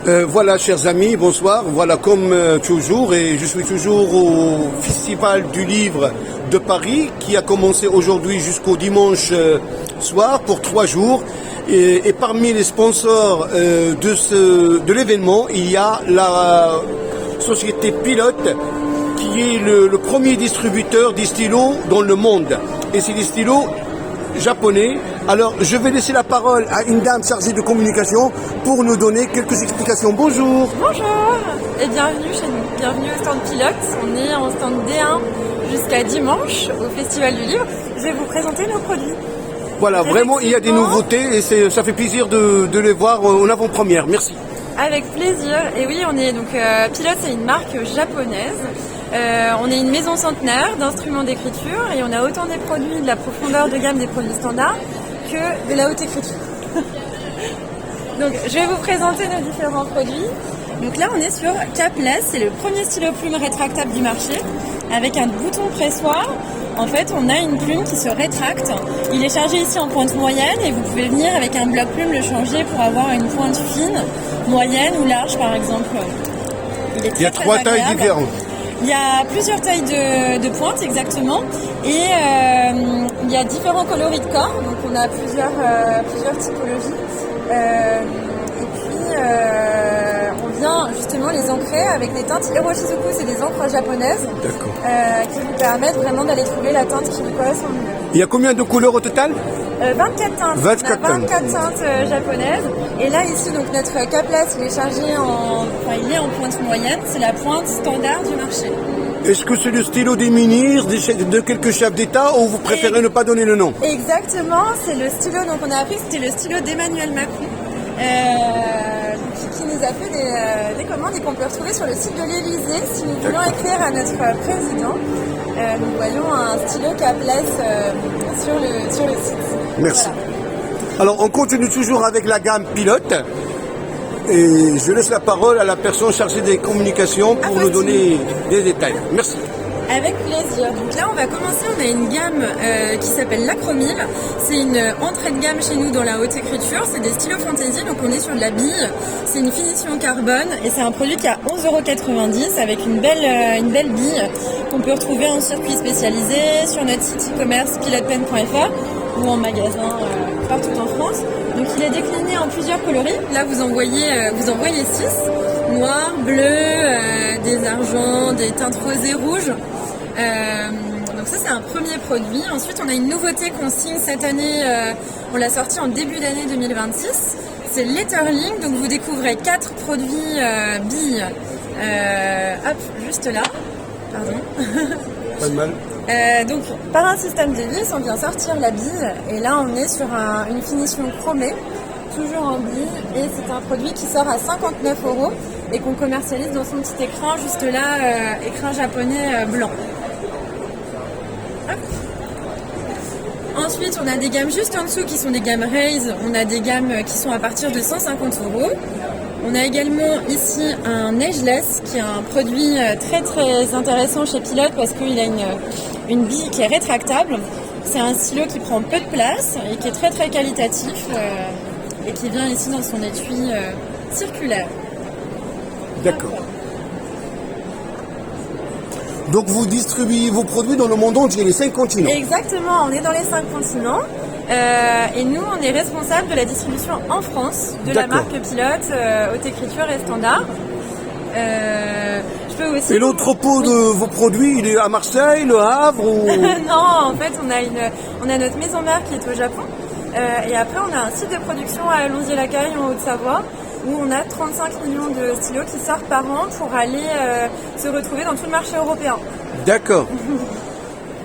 Voilà, chers amis, bonsoir. Voilà, comme toujours, et je suis toujours au Festival du Livre de Paris, qui a commencé aujourd'hui jusqu'au dimanche soir pour 3 jours. Et parmi les sponsors de l'événement, il y a la société Pilote, qui est le premier distributeur des stylos dans le monde. Et c'est des stylos japonais. Alors, je vais laisser la parole à une dame chargée de communication pour nous donner quelques explications. Bonjour. Bonjour et bienvenue chez nous. Bienvenue au stand Pilote. On est en stand D1 jusqu'à dimanche au Festival du Livre. Je vais vous présenter nos produits. Voilà, vraiment, il y a des nouveautés et ça fait plaisir de les voir en avant-première. Merci. Avec plaisir. Et oui, on est donc Pilote, c'est une marque japonaise. On est une maison centenaire d'instruments d'écriture et on a autant des produits de la profondeur de gamme des produits standards que de la haute écriture. Donc je vais vous présenter nos différents produits. Donc là on est sur Capless, c'est le premier stylo plume rétractable du marché avec un bouton pressoir. En fait on a une plume qui se rétracte. Il est chargé ici en pointe moyenne et vous pouvez venir avec un bloc plume le changer pour avoir une pointe fine, moyenne ou large par exemple. Il y a 3 tailles différentes. Il y a plusieurs tailles de pointe exactement et il y a différents coloris de corps, donc on a plusieurs typologies et puis on vient justement les ancrer avec des teintes Hiroshizuku, c'est des encres japonaises qui vous permettent vraiment d'aller trouver la teinte qui vous correspond mieux. Il y a combien de couleurs au total? 24 teintes. 24 teintes japonaises. Et là, ici, donc notre Capless, il est chargé il est en pointe moyenne. C'est la pointe standard du marché. Est-ce que c'est le stylo des ministres, de quelques chefs d'État, ou vous préférez ne pas donner le nom? Exactement. C'est le stylo, donc on a appris que c'était le stylo d'Emmanuel Macron. Qui nous a fait des commandes et qu'on peut retrouver sur le site de l'Élysée si nous voulons écrire à notre président. Nous voyons un stylo Capless sur le site. Merci. Voilà. Alors on continue toujours avec la gamme Pilote et je laisse la parole à la personne chargée des communications pour nous donner des détails. Merci. Avec plaisir. Donc là, on va commencer. On a une gamme qui s'appelle l'Acromile. C'est une entrée de gamme chez nous dans la haute écriture. C'est des stylos fantaisie. Donc on est sur de la bille. C'est une finition carbone et c'est un produit qui a 11,90 € avec une belle bille qu'on peut retrouver en circuit spécialisé sur notre site e-commerce pilotepen.fr ou en magasin partout en France. Donc il est décliné en plusieurs coloris. Là, vous en voyez 6. Noir, bleu, des argents, des teintes rosées, rouges. Donc ça c'est un premier produit. Ensuite on a une nouveauté qu'on signe cette année, on l'a sorti en début d'année 2026. C'est Letterling, donc vous découvrez 4 produits billes. Juste là. Pardon. Pas de mal. Donc par un système de vis, on vient sortir la bille et là on est sur une finition chromée, toujours en bille, et c'est un produit qui sort à 59 € et qu'on commercialise dans son petit écran juste là, écran japonais blanc. Hop. Ensuite on a des gammes juste en dessous qui sont des gammes Raise, on a des gammes qui sont à partir de 150 €. On a également ici un Ageless qui est un produit très très intéressant chez Pilote parce qu'il a une bille qui est rétractable. C'est un stylo qui prend peu de place et qui est très très qualitatif et qui vient ici dans son étui circulaire. D'accord. Donc vous distribuez vos produits dans le monde entier, les 5 continents. Exactement, on est dans les 5 continents. Et nous, on est responsable de la distribution en France de la marque Pilote, haute écriture et standard. Je peux aussi... Et l'entrepôt de vos produits, il est à Marseille, Le Havre ou... Non, en fait, on a notre maison mère qui est au Japon. Et après, on a un site de production à Lonzier-la-Caille, en Haute-Savoie, où on a 35 millions de stylos qui sortent par an pour aller se retrouver dans tout le marché européen. D'accord.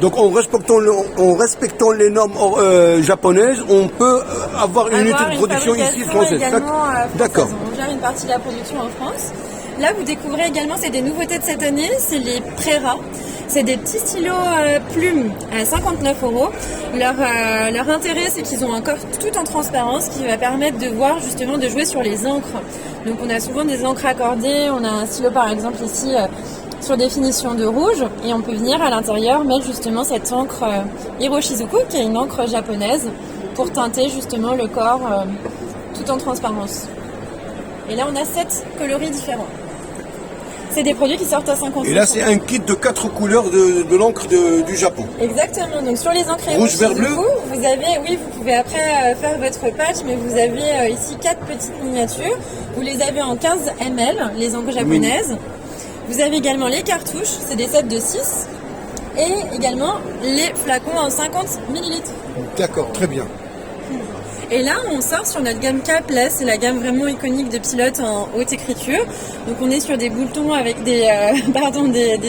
Donc en respectant les normes japonaises, on peut avoir une unité de production ici française. D'accord. On gère une partie de la production en France. Là, vous découvrez également, c'est des nouveautés de cette année, c'est les Prera. C'est des petits stylos plumes à 59 €. Leur intérêt, c'est qu'ils ont un corps tout en transparence qui va permettre de voir justement de jouer sur les encres. Donc on a souvent des encres accordées. On a un stylo par exemple ici sur définition de rouge et on peut venir à l'intérieur mettre justement cette encre Hiroshizuku qui est une encre japonaise pour teinter justement le corps tout en transparence. Et là, on a 7 coloris différents. C'est des produits qui sortent à 50 €. Et là, c'est un kit de 4 couleurs de l'encre du Japon. Exactement. Donc, sur les encres Rouge, vert, bleu. vous avez, oui, vous pouvez après faire votre patch, mais vous avez ici 4 petites miniatures. Vous les avez en 15 ml, les encres japonaises. Vous avez également les cartouches, c'est des sets de 6. Et également les flacons en 50 ml. D'accord, très bien. Et là, on sort sur notre gamme Capless, c'est la gamme vraiment iconique de pilotes en haute écriture. Donc on est sur des boutons avec des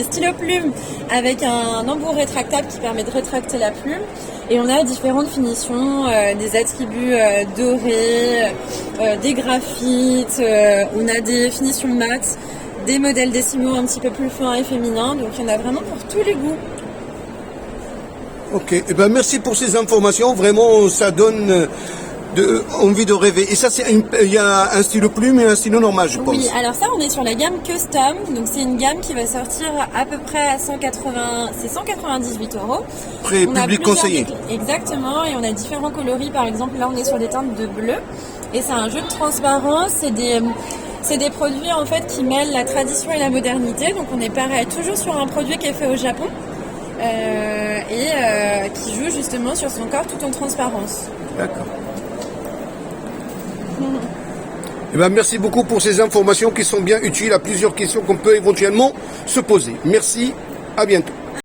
stylos-plumes avec un embout rétractable qui permet de rétracter la plume. Et on a différentes finitions, des attributs dorés, des graphites, on a des finitions mat, des modèles décimaux un petit peu plus fins et féminins. Donc il y en a vraiment pour tous les goûts. Ok, eh ben merci pour ces informations. Vraiment, ça donne envie de rêver. Et ça, il y a un stylo plume et un stylo normal, je pense. Oui, alors ça, on est sur la gamme Custom. Donc c'est une gamme qui va sortir à peu près à 198 €. Prix public conseillé. Exactement, et on a différents coloris. Par exemple, là, on est sur des teintes de bleu. Et c'est un jeu de transparence. C'est des produits en fait qui mêlent la tradition et la modernité. Donc on est pareil, toujours sur un produit qui est fait au Japon et qui joue justement sur son corps tout en transparence. D'accord. Eh ben, merci beaucoup pour ces informations qui sont bien utiles à plusieurs questions qu'on peut éventuellement se poser. Merci, à bientôt.